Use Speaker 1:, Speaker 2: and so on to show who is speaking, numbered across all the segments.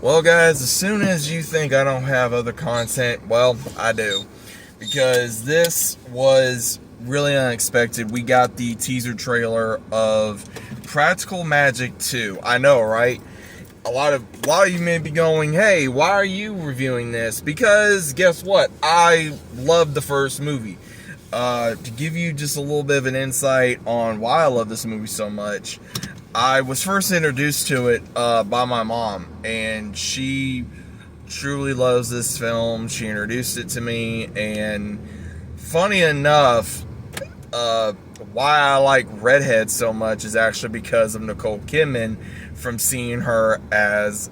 Speaker 1: Well, guys, as soon as you think I don't have other content, well, I do. Because this was really unexpected. We got the teaser trailer of Practical Magic 2. I know, right? A lot of you may be going, "Hey, why are you reviewing this?" Because guess what? I loved the first movie. To give you just a little bit of an insight on why I love this movie so much, I was first introduced to it by my mom, and she truly loves this film. She introduced it to me, and funny enough, uh, why I like Redhead so much is actually because of Nicole Kidman, from seeing her as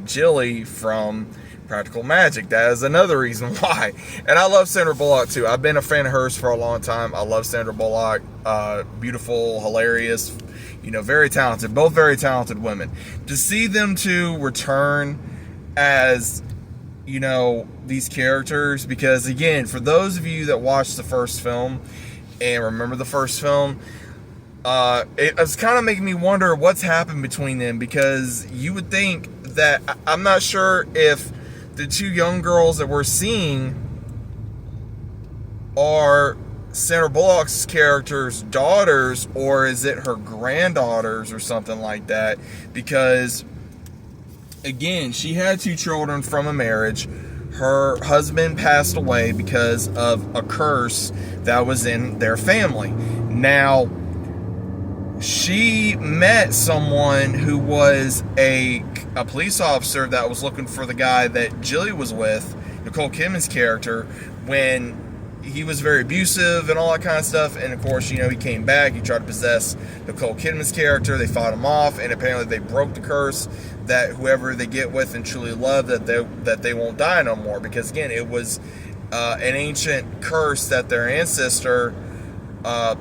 Speaker 1: Jilly from Practical Magic. That is another reason why. And I love Sandra Bullock too. I've been a fan of hers for a long time. I love Sandra Bullock. Beautiful, hilarious, very talented. Both very talented women. To see them two return as these characters, because again, for those of you that watched the first film and remember the first film, it was kind of making me wonder what's happened between them, because you would think that, I'm not sure if the two young girls that we're seeing are Sandra Bullock's character's daughters, or is it her granddaughters or something like that, because again, she had two children from a marriage. Her husband passed away because of a curse that was in their family. Now, she met someone who was a police officer that was looking for the guy that Jilly was with, Nicole Kidman's character, when he was very abusive and all that kind of stuff. And of course, he came back, he tried to possess Nicole Kidman's character. They fought him off, and apparently they broke the curse that whoever they get with and truly love, that they won't die no more. Because again, it was an ancient curse that their ancestor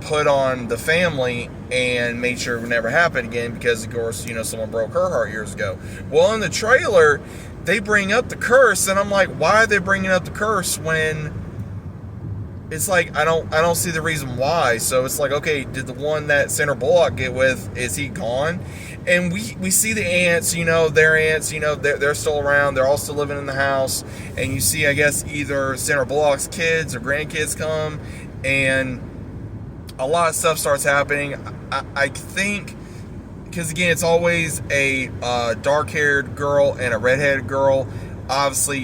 Speaker 1: put on the family and made sure it would never happen again, because of course, someone broke her heart years ago. Well, in the trailer, they bring up the curse, and I'm like, why are they bringing up the curse when it's like, I don't see the reason why. So it's like, okay, did the one that Sandra Bullock get with, is he gone? And we see the aunts, their aunts, they're still around. They're all still living in the house. And you see, I guess, either Sandra Bullock's kids or grandkids come, and a lot of stuff starts happening. I think, because again, it's always a dark-haired girl and a redheaded girl, obviously,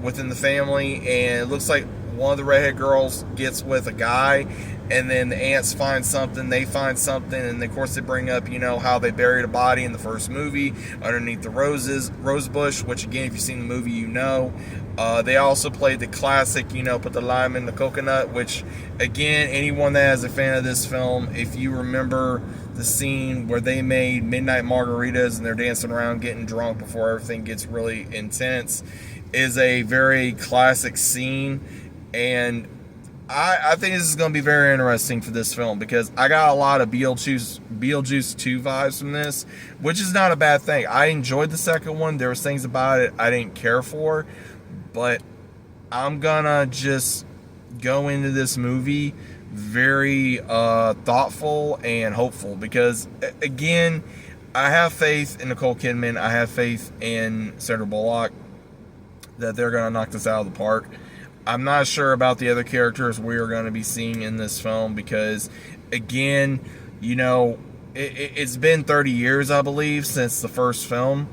Speaker 1: within the family. And it looks like one of the redhead girls gets with a guy, and then the aunts find something, they find something, and of course they bring up, how they buried a body in the first movie underneath the rose bush, which again, if you've seen the movie, they also played the classic, put the lime in the coconut, which again, anyone that is a fan of this film, if you remember the scene where they made midnight margaritas and they're dancing around getting drunk before everything gets really intense, is a very classic scene. And I think this is going to be very interesting for this film, because I got a lot of Beetlejuice 2 vibes from this, which is not a bad thing. I enjoyed the second one. There was things about it I didn't care for, but I'm gonna just go into this movie very thoughtful and hopeful, because again, I have faith in Nicole Kidman. I have faith in Sandra Bullock that they're gonna knock this out of the park. I'm not sure about the other characters we are going to be seeing in this film, because again, it's been 30 years, I believe, since the first film,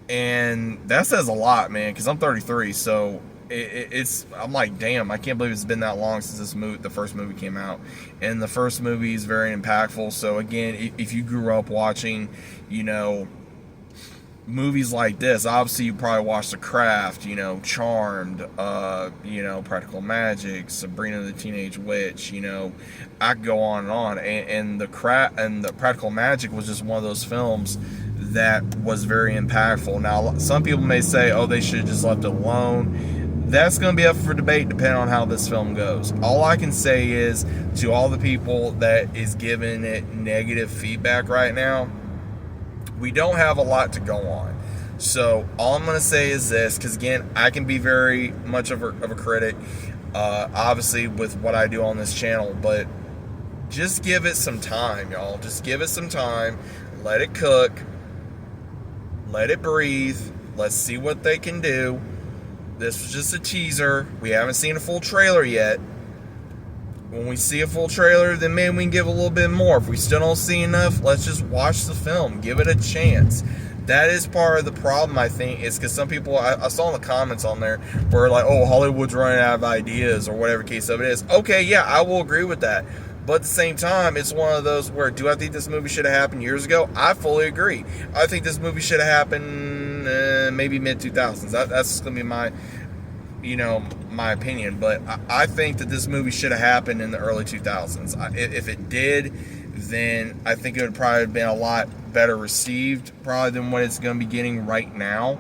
Speaker 1: and that says a lot, man, because I'm 33, so I'm like, damn, I can't believe it's been that long since the first movie came out. And the first movie is very impactful. So again, if you grew up watching, movies like this, obviously you probably watched The Craft, Charmed, Practical Magic, Sabrina the Teenage Witch, I could go on and on. And the Practical Magic was just one of those films that was very impactful. Now, some people may say, oh, they should have just left it alone. That's going to be up for debate depending on how this film goes. All I can say is, to all the people that is giving it negative feedback right now, we don't have a lot to go on. So all I'm going to say is this, because again, I can be very much of a critic, obviously, with what I do on this channel, but just give it some time, y'all. Just give it some time. Let it cook. Let it breathe. Let's see what they can do. This was just a teaser. We haven't seen a full trailer yet. When we see a full trailer, then maybe we can give a little bit more. If we still don't see enough, let's just watch the film. Give it a chance. That is part of the problem, I think, is because some people, I saw in the comments on there, were like, oh, Hollywood's running out of ideas, or whatever case of it is. Okay, yeah, I will agree with that. But at the same time, it's one of those where, do I think this movie should have happened years ago? I fully agree. I think this movie should have happened maybe mid-2000s. That's going to be my opinion. But I think that this movie should have happened in the early 2000s. If it did, then I think it would probably have been a lot better received, probably, than what it's going to be getting right now.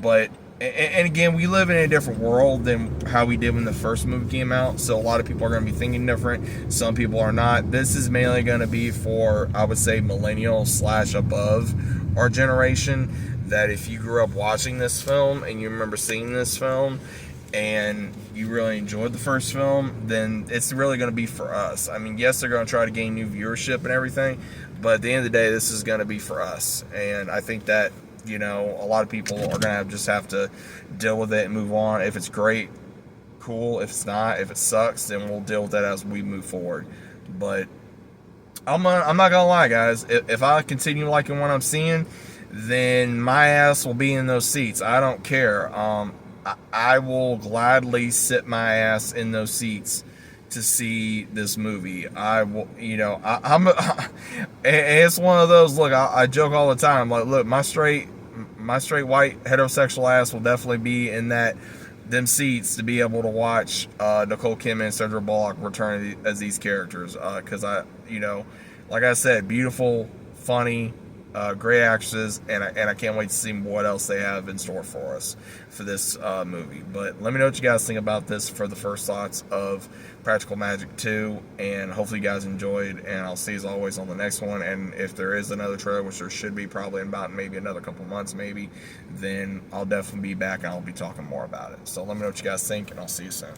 Speaker 1: But and again, we live in a different world than how we did when the first movie came out, so a lot of people are going to be thinking different. Some people are not. This is mainly going to be for, I would say, millennials / above our generation, that if you grew up watching this film and you remember seeing this film and you really enjoyed the first film, then it's really going to be for us. I mean, yes, they're going to try to gain new viewership and everything, but at the end of the day, this is going to be for us. And I think that, a lot of people are going to just have to deal with it and move on. If it's great, cool. If it's not, if it sucks, then we'll deal with that as we move forward. But I'm not going to lie, guys. If I continue liking what I'm seeing, then my ass will be in those seats. I don't care. I will gladly sit my ass in those seats to see this movie. I will, it's one of those, look, I joke all the time, like, look, my straight white heterosexual ass will definitely be in them seats to be able to watch Nicole Kidman and Sandra Bullock return as these characters, because like I said, beautiful, funny, great actresses, and I can't wait to see what else they have in store for us for this movie. But let me know what you guys think about this for the first thoughts of Practical Magic 2, and hopefully you guys enjoyed, and I'll see you as always on the next one. And if there is another trailer, which there should be probably in about maybe another couple months maybe, then I'll definitely be back and I'll be talking more about it. So let me know what you guys think, and I'll see you soon.